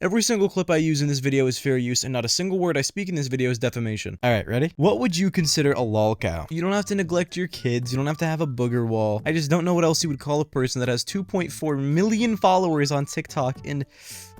Every single clip I use in this video is fair use, and not a single word I speak in this video is defamation. Alright, ready? What would you consider a lol cow? You don't have to neglect your kids, you don't have to have a booger wall. I just don't know what else you would call a person that has 2.4 million followers on TikTok, and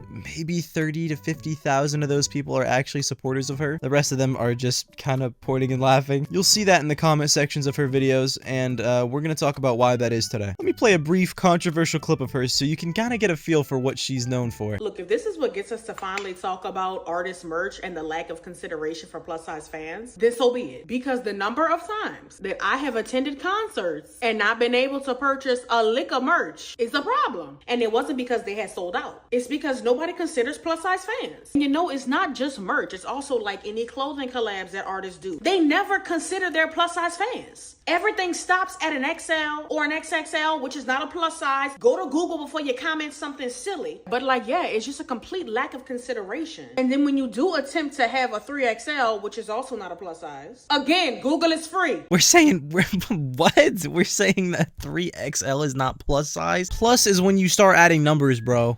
maybe 30 to 50,000 of those people are actually supporters of her. The rest of them are just kind of pointing and laughing. You'll see that in the comment sections of her videos, and we're gonna talk about why that is today. Let me play a brief controversial clip of hers so you can kind of get a feel for what she's known for. Look, if this is what gets us to finally talk about artist merch and the lack of consideration for plus size fans, then so be it. Because the number of times that I have attended concerts and not been able to purchase a lick of merch is a problem. And it wasn't because they had sold out. It's because nobody considers plus size fans. And you know, it's not just merch. It's also like any clothing collabs that artists do. They never consider their plus size fans. Everything stops at an XL or an XXL, which is not a plus size. Go to Google before you comment something silly. But like, yeah, it's just a complete lack of consideration. And then when you do attempt to have a 3XL, which is also not a plus size, again, Google is free. We're saying what? We're saying that 3XL is not plus size? Plus is when you start adding numbers, bro.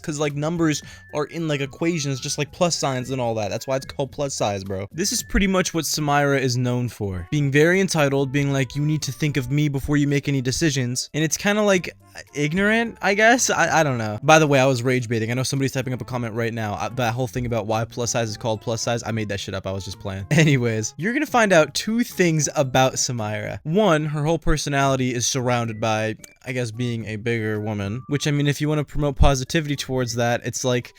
Cause like numbers are in like equations, just like plus signs and all that. That's why it's called plus size, bro. This is pretty much what Samira is known for. Being very entitled, being like, you need to think of me before you make any decisions. And it's kind of like ignorant, I guess. I don't know. By the way, I was rage baiting. I know somebody's typing up a comment right now. That whole thing about why plus size is called plus size, I made that shit up. I was just playing. Anyways, you're gonna find out two things about Samira. One, her whole personality is surrounded by, I guess, being a bigger woman, which, I mean, if you want to promote positivity towards that, it's like,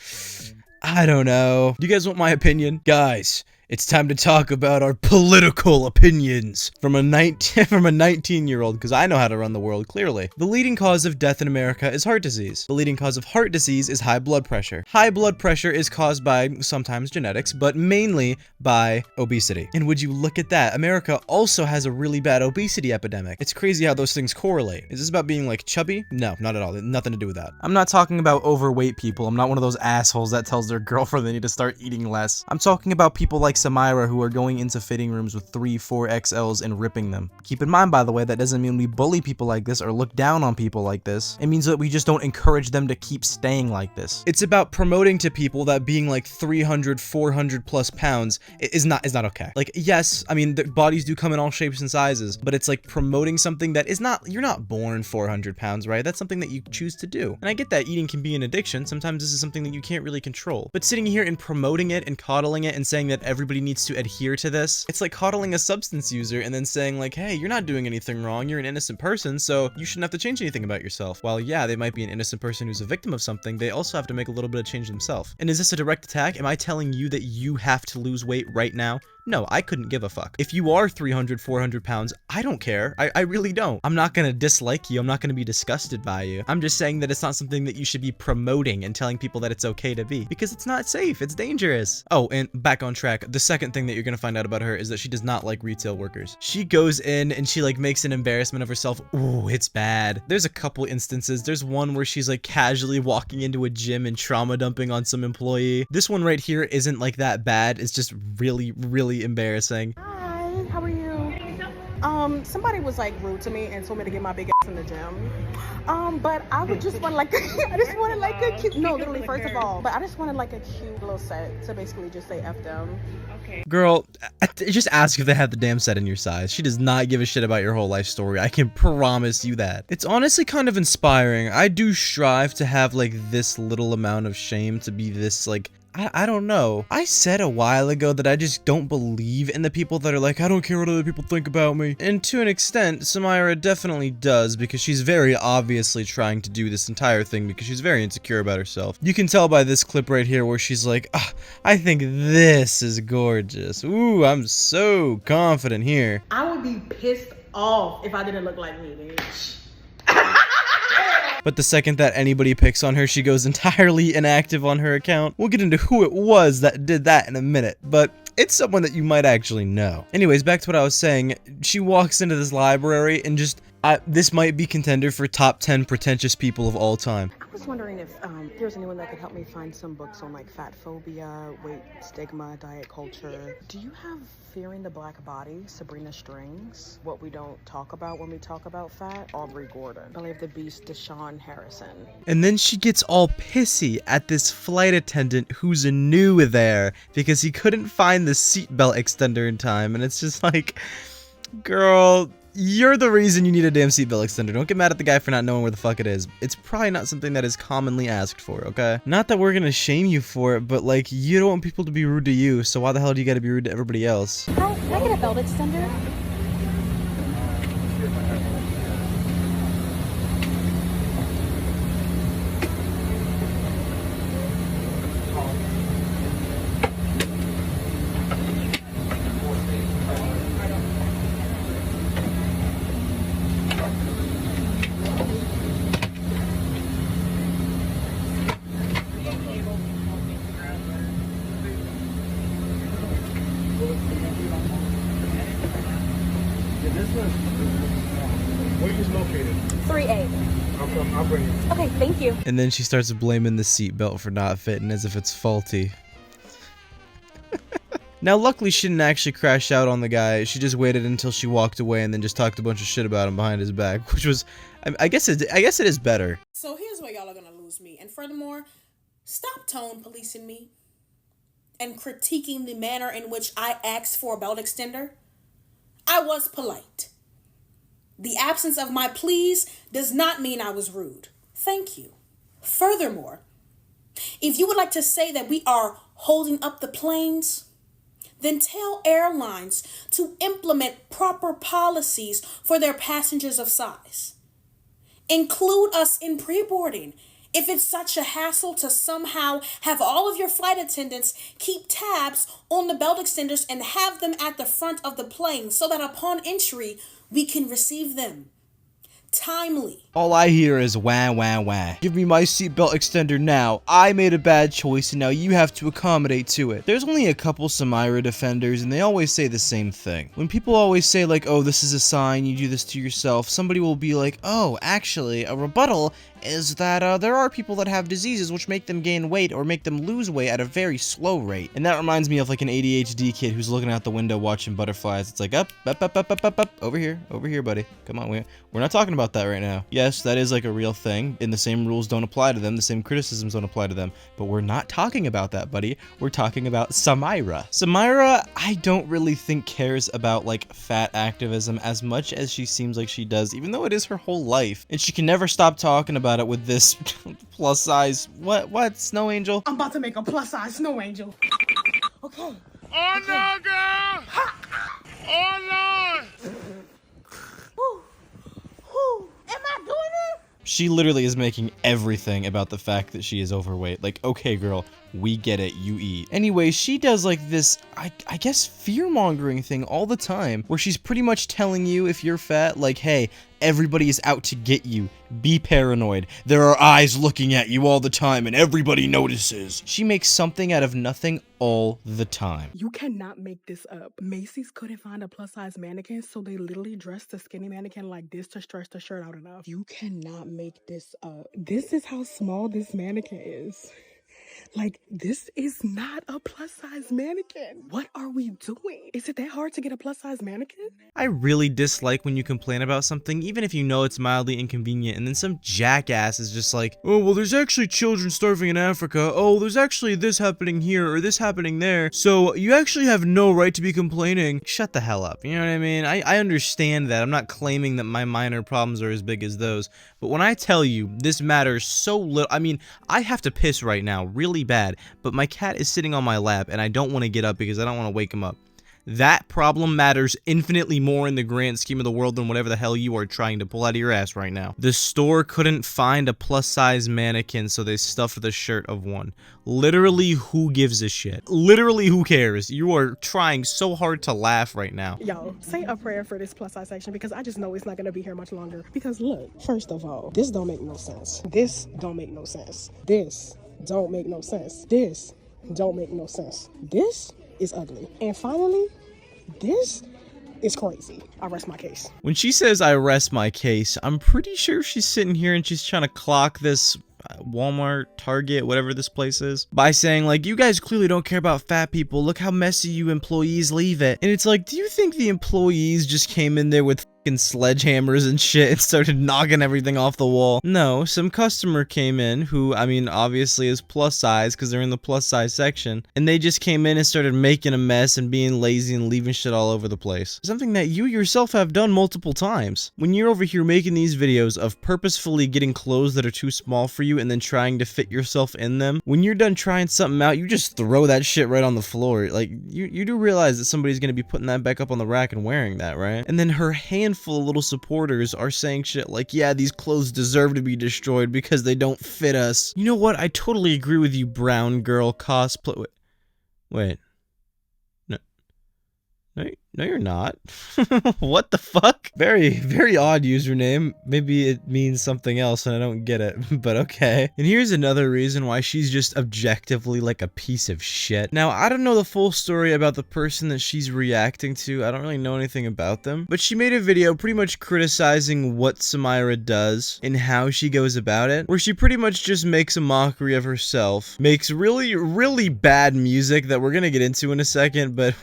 I don't know. Do you guys want my opinion? Guys, it's time to talk about our political opinions from a 19-year-old, because I know how to run the world, clearly. The leading cause of death in America is heart disease. The leading cause of heart disease is high blood pressure. High blood pressure is caused by sometimes genetics, but mainly by obesity. And would you look at that? America also has a really bad obesity epidemic. It's crazy how those things correlate. Is this about being like chubby? No, not at all. Nothing to do with that. I'm not talking about overweight people. I'm not one of those assholes that tells their girlfriend they need to start eating less. I'm talking about people like Samira who are going into fitting rooms with 3-4 XLs and ripping them. Keep in mind, by the way, that doesn't mean we bully people like this or look down on people like this. It means that we just don't encourage them to keep staying like this. It's about promoting to people that being like 300, 400 plus pounds is not okay. Like, yes, I mean, the bodies do come in all shapes and sizes, but it's like promoting something that is not, you're not born 400 pounds, right? That's something that you choose to do. And I get that eating can be an addiction. Sometimes this is something that you can't really control. But sitting here and promoting it and coddling it and saying that everybody needs to adhere to this, it's like coddling a substance user and then saying like, hey, you're not doing anything wrong, you're an innocent person, so you shouldn't have to change anything about yourself. While yeah, they might be an innocent person who's a victim of something, they also have to make a little bit of change themselves. And is this a direct attack? Am I telling you that you have to lose weight right now? No, I couldn't give a fuck. If you are 300, 400 pounds, I don't care. I really don't. I'm not gonna dislike you. I'm not gonna be disgusted by you. I'm just saying that it's not something that you should be promoting and telling people that it's okay to be, because it's not safe. It's dangerous. Oh, and back on track. The second thing that you're gonna find out about her is that she does not like retail workers. She goes in and she like makes an embarrassment of herself. Ooh, it's bad. There's a couple instances. There's one where she's like casually walking into a gym and trauma dumping on some employee. This one right here isn't like that bad. It's just really embarrassing. Hi, how are you? Somebody was like rude to me and told me to get my big ass in the gym. But I would just want like, I just wanted like a cute, no, literally, first of all, but I just wanted like a cute little set to basically just say F them. Okay. Girl, just ask if they have the damn set in your size. She does not give a shit about your whole life story. I can promise you that. It's honestly kind of inspiring. I do strive to have like this little amount of shame, to be this like, I don't know. I said a while ago that I just don't believe in the people that are like, I don't care what other people think about me. And to an extent, Samira definitely does, because she's very obviously trying to do this entire thing because she's very insecure about herself. You can tell by this clip right here where she's like, I think this is gorgeous. Ooh, I'm so confident here. I would be pissed off if I didn't look like me, bitch. But the second that anybody picks on her, she goes entirely inactive on her account. We'll get into who it was that did that in a minute, but it's someone that you might actually know. Anyways, back to what I was saying. She walks into this library and just This might be contender for top 10 pretentious people of all time. I was wondering if there's anyone that could help me find some books on like fat phobia, weight stigma, diet culture. Do you have Fearing the Black Body, Sabrina Strings, What We Don't Talk About When We Talk About Fat, Aubrey Gordon, Belly of the Beast, Deshaun Harrison. And then she gets all pissy at this flight attendant who's new there because he couldn't find the seatbelt extender in time, and it's just like, girl, you're the reason you need a damn seatbelt extender. Don't get mad at the guy for not knowing where the fuck it is. It's probably not something that is commonly asked for, okay? Not that we're gonna shame you for it, but like, you don't want people to be rude to you, so why the hell do you gotta be rude to everybody else? Hi, can I get a belt extender? Where are you located? 3A. I'll bring you. Okay, thank you. And then she starts blaming the seatbelt for not fitting as if it's faulty. Now, luckily, she didn't actually crash out on the guy. She just waited until she walked away and then just talked a bunch of shit about him behind his back, which was, I guess it is better. So here's where y'all are gonna lose me. And furthermore, stop tone policing me and critiquing the manner in which I asked for a belt extender. I was polite. The absence of my pleas does not mean I was rude. Thank you. Furthermore, if you would like to say that we are holding up the planes, then tell airlines to implement proper policies for their passengers of size. Include us in pre-boarding. If it's such a hassle to somehow have all of your flight attendants keep tabs on the belt extenders and have them at the front of the plane so that upon entry, we can receive them timely. All I hear is wah, wah, wah. Give me my seatbelt extender now. I made a bad choice and now you have to accommodate to it. There's only a couple Samyra defenders and they always say the same thing. When people always say like, oh, this is a sign, you do this to yourself, somebody will be like, oh, actually, a rebuttal is that there are people that have diseases which make them gain weight or make them lose weight at a very slow rate. And that reminds me of like an ADHD kid who's looking out the window watching butterflies. It's like, up, over here, buddy. Come on, we're not talking about that right now. Yes, that is like a real thing, and the same rules don't apply to them, the same criticisms don't apply to them, but we're not talking about that, buddy. We're talking about Samyra. Samyra, I don't really think cares about like fat activism as much as she seems like she does, even though it is her whole life, and she can never stop talking about it with this plus size, what, snow angel? I'm about to make a plus size snow angel. Okay. Oh no, girl! Oh Lord! Am I doing it? She literally is making everything about the fact that she is overweight. Like, okay, girl, we get it, you eat. Anyway, she does like this, I guess, fear-mongering thing all the time, where she's pretty much telling you if you're fat, like, hey, everybody is out to get you. Be paranoid. There are eyes looking at you all the time, and everybody notices. She makes something out of nothing all the time. You cannot make this up. Macy's couldn't find a plus size mannequin, so they literally dressed the skinny mannequin like this to stretch the shirt out enough. You cannot make this up. This is how small this mannequin is. Like, this is not a plus size mannequin. What are we doing? Is it that hard to get a plus size mannequin? I really dislike when you complain about something, even if you know it's mildly inconvenient, and then some jackass is just like, oh, well, there's actually children starving in Africa. Oh, there's actually this happening here or this happening there. So you actually have no right to be complaining. Shut the hell up. You know what I mean? I understand that. I'm not claiming that my minor problems are as big as those. But when I tell you this matters so little, I mean, I have to piss right now really bad, but my cat is sitting on my lap and I don't want to get up because I don't want to wake him up. That problem matters infinitely more in the grand scheme of the world than whatever the hell you are trying to pull out of your ass right now. The store couldn't find a plus size mannequin, so they stuffed the shirt of one. Literally, who gives a shit? Literally, who cares? You are trying so hard to laugh right now. Yo, say a prayer for this plus size section because I just know it's not going to be here much longer. Because look, first of all, this don't make no sense. This don't make no sense. This don't make no sense. This don't make no sense. This is ugly. And finally, this It's crazy. I rest my case. When she says I rest my case, I'm pretty sure she's sitting here and she's trying to clock this Walmart, Target, whatever this place is, by saying like, you guys clearly don't care about fat people. Look how messy you employees leave it. And it's like, do you think the employees just came in there with fucking sledgehammers and shit and started knocking everything off the wall? No, some customer came in who, I mean, obviously is plus size because they're in the plus size section, and they just came in and started making a mess and being lazy and leaving shit all over the place. Something that you yourself have done multiple times. When you're over here making these videos of purposefully getting clothes that are too small for you and then trying to fit yourself in them, when you're done trying something out, you just throw that shit right on the floor. Like, you do realize that somebody's gonna be putting that back up on the rack and wearing that, right? And then her handful of little supporters are saying shit like, yeah, these clothes deserve to be destroyed because they don't fit us. You know what? I totally agree with you, brown girl cosplay. Wait. No, you're not. What the fuck? Very, very odd username. Maybe it means something else and I don't get it, but okay. And here's another reason why she's just objectively like a piece of shit. Now, I don't know the full story about the person that she's reacting to. I don't really know anything about them, but she made a video pretty much criticizing what Samyra does and how she goes about it, where she pretty much just makes a mockery of herself, makes really, really bad music that we're gonna get into in a second, but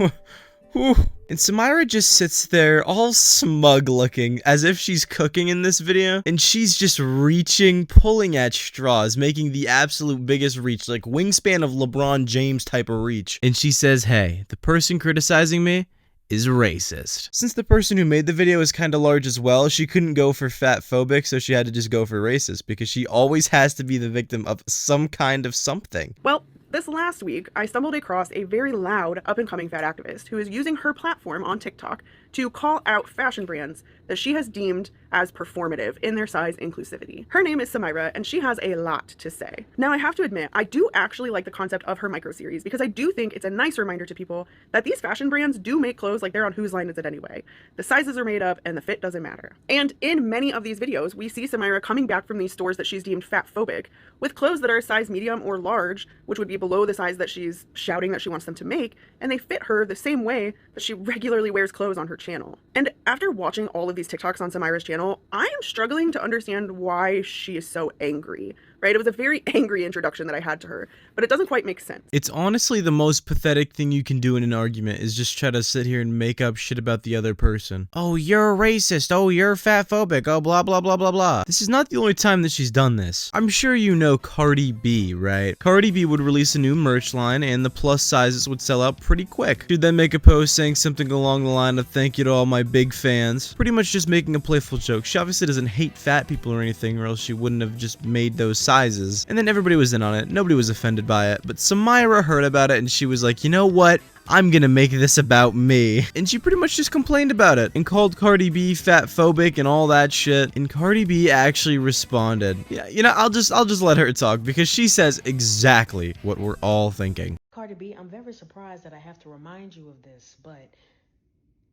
whew. And Samyra just sits there all smug looking as if she's cooking in this video, and she's just reaching, pulling at straws, making the absolute biggest reach, like wingspan of LeBron James type of reach. And she says, hey, the person criticizing me is racist. Since the person who made the video is kind of large as well, she couldn't go for fat phobic, so she had to just go for racist, because she always has to be the victim of some kind of something. Well, this last week, I stumbled across a very loud up-and-coming fat activist who is using her platform on TikTok to call out fashion brands that she has deemed as performative in their size inclusivity. Her name is Samyra, and she has a lot to say. Now, I have to admit, I do actually like the concept of her micro-series because I do think it's a nice reminder to people that these fashion brands do make clothes like they're on Whose Line Is It Anyway. The sizes are made up and the fit doesn't matter. And in many of these videos, we see Samyra coming back from these stores that she's deemed fat-phobic with clothes that are a size medium or large, which would be below the size that she's shouting that she wants them to make, and they fit her the same way that she regularly wears clothes on her channel. And after watching all of these TikToks on Samyra's channel, I am struggling to understand why she is so angry, right? It was a very angry introduction that I had to her, but it doesn't quite make sense. It's honestly the most pathetic thing you can do in an argument is just try to sit here and make up shit about the other person. Oh, you're a racist. Oh, you're fat phobic. Oh, blah, blah, blah, blah, blah. This is not the only time that she's done this. I'm sure you know Cardi B, right? Cardi B would release a new merch line and the plus sizes would sell out pretty quick. She'd then make a post saying something along the line of thank you to all my big fans. Pretty much just making a playful joke. She obviously doesn't hate fat people or anything, or else she wouldn't have just made those sizes. And then everybody was in on it. Nobody was offended by it. But Samyra heard about it and she was like, you know what? I'm gonna make this about me. And she pretty much just complained about it and called Cardi B fat phobic and all that shit. And Cardi B actually responded. Yeah, you know, I'll just let her talk because she says exactly what we're all thinking. Cardi B, I'm very surprised that I have to remind you of this, but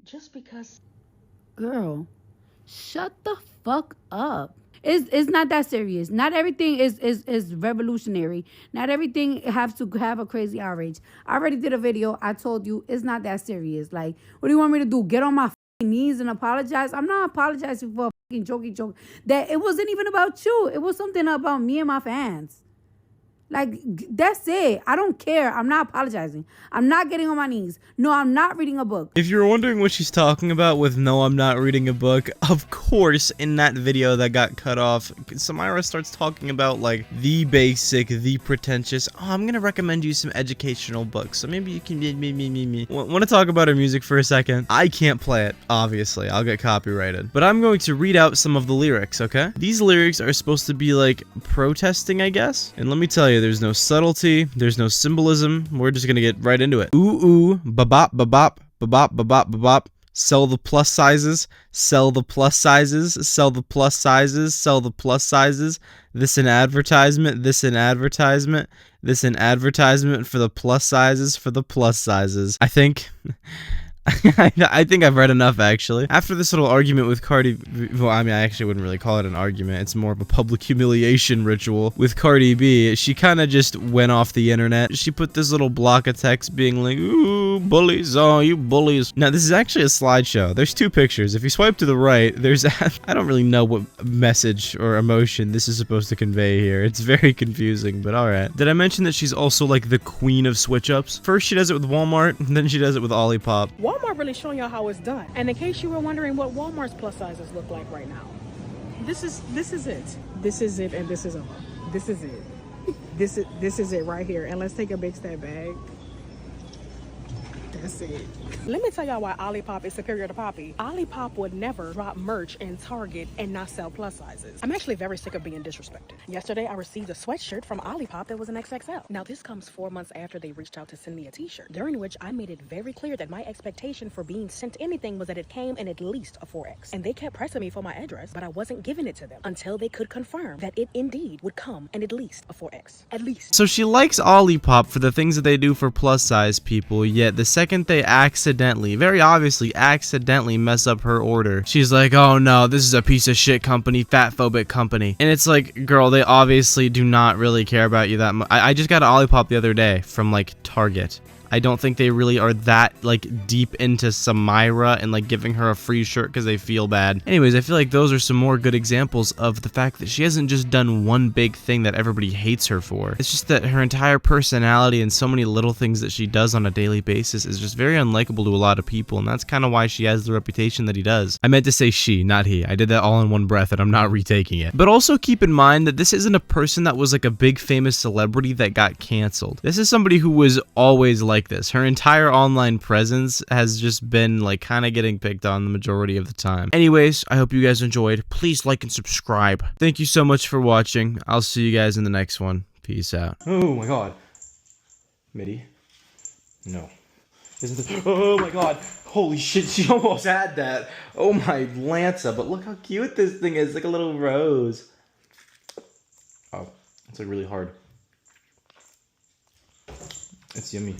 just because... Girl, shut the fuck up. It's not that serious. Not everything is revolutionary. Not everything has to have a crazy outrage. I already did a video. I told you it's not that serious. Like, what do you want me to do? Get on my knees and apologize? I'm not apologizing for a fucking jokey joke. That it wasn't even about you. It was something about me and my fans. Like, that's it. I don't care. I'm not apologizing. I'm not getting on my knees. No, I'm not reading a book. If you're wondering what she's talking about with no, I'm not reading a book, of course, in that video that got cut off, Samyra starts talking about, like, the basic, the pretentious, oh, I'm gonna recommend you some educational books, so maybe you can Want to talk about her music for a second? I can't play it, obviously. I'll get copyrighted. But I'm going to read out some of the lyrics, okay? These lyrics are supposed to be, like, protesting, I guess? And let me tell you, there's no subtlety, there's no symbolism. We're just gonna get right into it. Ooh, ooh, ba-bop, ba-bop, ba-bop, ba-bop, ba-bop. Sell the plus sizes, sell the plus sizes, sell the plus sizes, sell the plus sizes. This an advertisement, this an advertisement, this an advertisement for the plus sizes, for the plus sizes. I think I think I've read enough, actually. After this little argument with Cardi, well, I mean, I actually wouldn't really call it an argument. It's more of a public humiliation ritual with Cardi B. She kind of just went off the internet. She put this little block of text being like, ooh, bullies, oh, you bullies. Now, this is actually a slideshow. There's two pictures. If you swipe to the right, there's, I don't really know what message or emotion this is supposed to convey here. It's very confusing, but all right. Did I mention that she's also like the queen of switch-ups? First, she does it with Walmart, and then she does it with Olipop. Walmart really showing y'all how it's done. And in case you were wondering what Walmart's plus sizes look like right now, this is it. This is it, and this is all. This is it. This is it right here. And let's take a big step back. That's it. Let me tell y'all why Olipop is superior to Poppy. Olipop would never drop merch in Target and not sell plus sizes. I'm actually very sick of being disrespected. Yesterday, I received a sweatshirt from Olipop that was an XXL. Now, this comes 4 months after they reached out to send me a t-shirt, during which I made it very clear that my expectation for being sent anything was that it came in at least a 4X. And they kept pressing me for my address, but I wasn't giving it to them until they could confirm that it indeed would come in at least a 4X. At least. So she likes Olipop for the things that they do for plus size people, yet the second they accidentally, very obviously accidentally mess up her order, she's like, oh no, this is a piece of shit company, fat phobic company. And it's like, girl, they obviously do not really care about you that much. I just got an Olipop the other day from like Target. I don't think they really are that like deep into Samyra and like giving her a free shirt because they feel bad. Anyways, I feel like those are some more good examples of the fact that she hasn't just done one big thing that everybody hates her for. It's just that her entire personality and so many little things that she does on a daily basis is just very unlikable to a lot of people, and that's kind of why she has the reputation that he does. I meant to say she, not he. I did that all in one breath and I'm not retaking it. But also keep in mind that this isn't a person that was like a big famous celebrity that got canceled. This is somebody who was always like this. Her entire online presence has just been like kind of getting picked on the majority of the time. Anyways, I hope you guys enjoyed. Please like and subscribe. Thank you so much for watching. I'll see you guys in the next one. Peace out. Oh my god. Midi? No. Isn't this? Oh my god. Holy shit, she almost had that. Oh my Lanza, but look how cute this thing is. Like a little rose. Oh, it's like really hard. It's yummy.